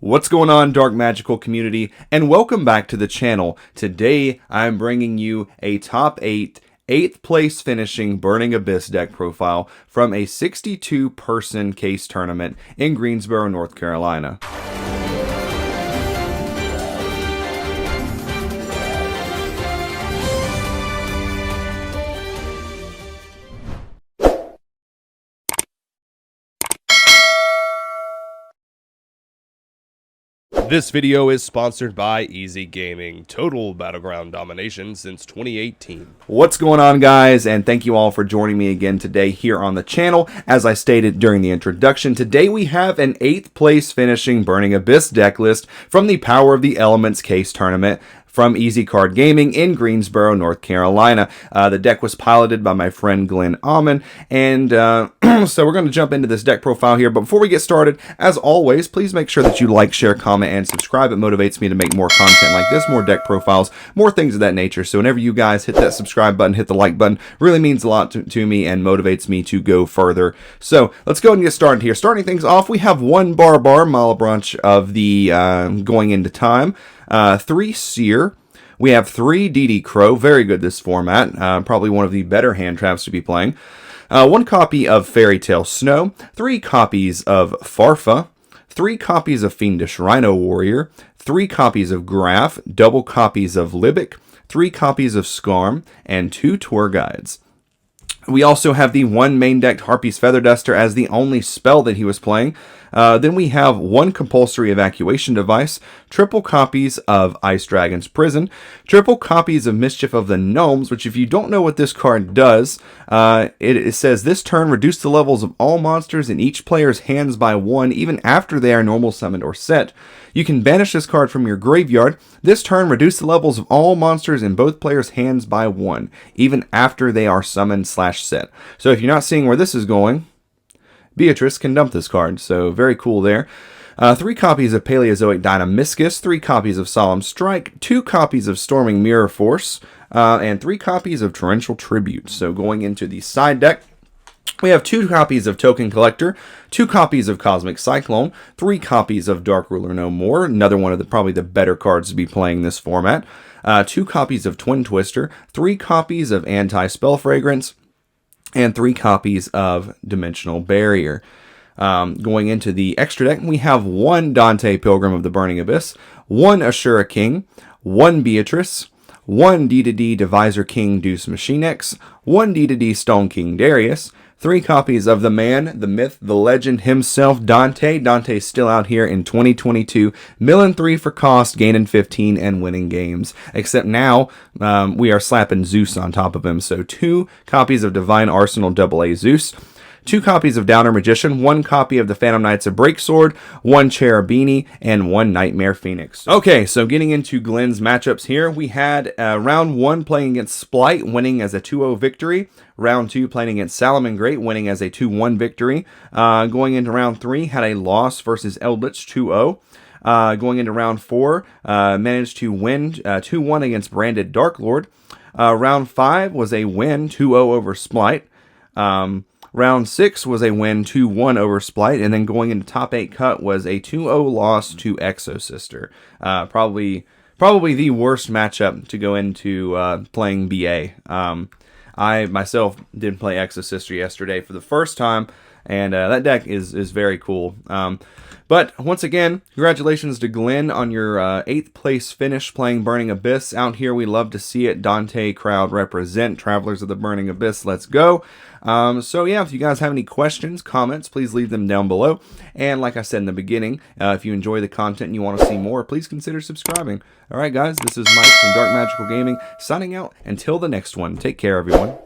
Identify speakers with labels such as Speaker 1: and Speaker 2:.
Speaker 1: What's going on, Dark Magical community, and welcome back to the channel. Today, I'm bringing you a top 8th place finishing Burning Abyss deck profile from a 62-person case tournament in Greensboro, North Carolina. This video is sponsored by Easy Gaming, total battleground domination since 2018. What's going on, guys, and thank you all for joining me again today here on the channel. As I stated during the introduction, today we have an 8th place finishing Burning Abyss deck list from the Power of the Elements case tournament from Easy Card Gaming in Greensboro, North Carolina. The deck was piloted by my friend Glenn Auman, and so we're going to jump into this deck profile here. But before we get started, as always, please make sure that you like, share, comment, and subscribe. It motivates me to make more content like this, more deck profiles, more things of that nature. So whenever you guys hit that subscribe button, hit the like button, really means a lot to me and motivates me to go further. So let's go ahead and get started here. Starting things off, we have one Barbar Malebranche of the going into time. 3 Seer. We have 3 DD Crow. Very good this format. Probably one of the better hand traps to be playing. 1 copy of Fairy Tale Snow. 3 copies of Farfa. 3 copies of Fiendish Rhino Warrior. 3 copies of Graph. Double copies of Libic. 3 copies of Skarm. And 2 tour guides. We also have the 1 main decked Harpy's Feather Duster as the only spell that he was playing. Then we have 1 compulsory evacuation device, triple copies of Ice Dragon's Prison, triple copies of Mischief of the Gnomes, which if you don't know what this card does, it says this turn reduce the levels of all monsters in each player's hands by 1, even after they are normal summoned or set. You can banish this card from your graveyard. This turn reduce the levels of all monsters in both players' hands by 1, even after they are summoned / set. So if you're not seeing where this is going, Beatrice can dump this card, so very cool there. 3 copies of Paleozoic Dynamiscus, 3 copies of Solemn Strike, 2 copies of Storming Mirror Force, and 3 copies of Torrential Tribute. So going into the side deck, we have 2 copies of Token Collector, 2 copies of Cosmic Cyclone, 3 copies of Dark Ruler No More, another one of the probably the better cards to be playing this format, 2 copies of Twin Twister, 3 copies of Anti-Spell Fragrance, and 3 copies of Dimensional Barrier. Going into the extra deck, we have 1 Dante Pilgrim of the Burning Abyss, 1 Ashura King, 1 Beatrice, 1 D2D Divisor King Deuce Machine X, 1 D2D Stone King Darius, 3 copies of the man, the myth, the legend himself, Dante. Dante's still out here in 2022, milling 3 for cost, gaining 15, and winning games. Except now, we are slapping Zeus on top of him. So 2 copies of Divine Arsenal AA Zeus, 2 copies of Downer Magician, 1 copy of the Phantom Knights of Breaksword, 1 Cherubini, and 1 Nightmare Phoenix. Okay, so getting into Glenn's matchups here, we had round 1 playing against Splight, winning as a 2-0 victory. Round 2 playing against Salaman Great, winning as a 2-1 victory. Going into round 3, had a loss versus Eldritch 2-0. Going into round 4, managed to win 2-1 against Branded Dark Lord. Round 5 was a win 2-0 over Splight. Round 6 was a win 2-1 over Splight, and then going into top 8 cut was a 2-0 loss to Exosister. Probably the worst matchup to go into playing BA. I myself did play Exosister yesterday for the first time, and that deck is very cool. But once again, congratulations to Glenn on your 8th place finish playing Burning Abyss. Out here, we love to see it. Dante crowd represent. Travelers of the Burning Abyss, let's go. So yeah, if you guys have any questions, comments, please leave them down below. And like I said in the beginning, if you enjoy the content and you want to see more, please consider subscribing. Alright guys, this is Mike from Dark Magical Gaming, signing out until the next one. Take care, everyone.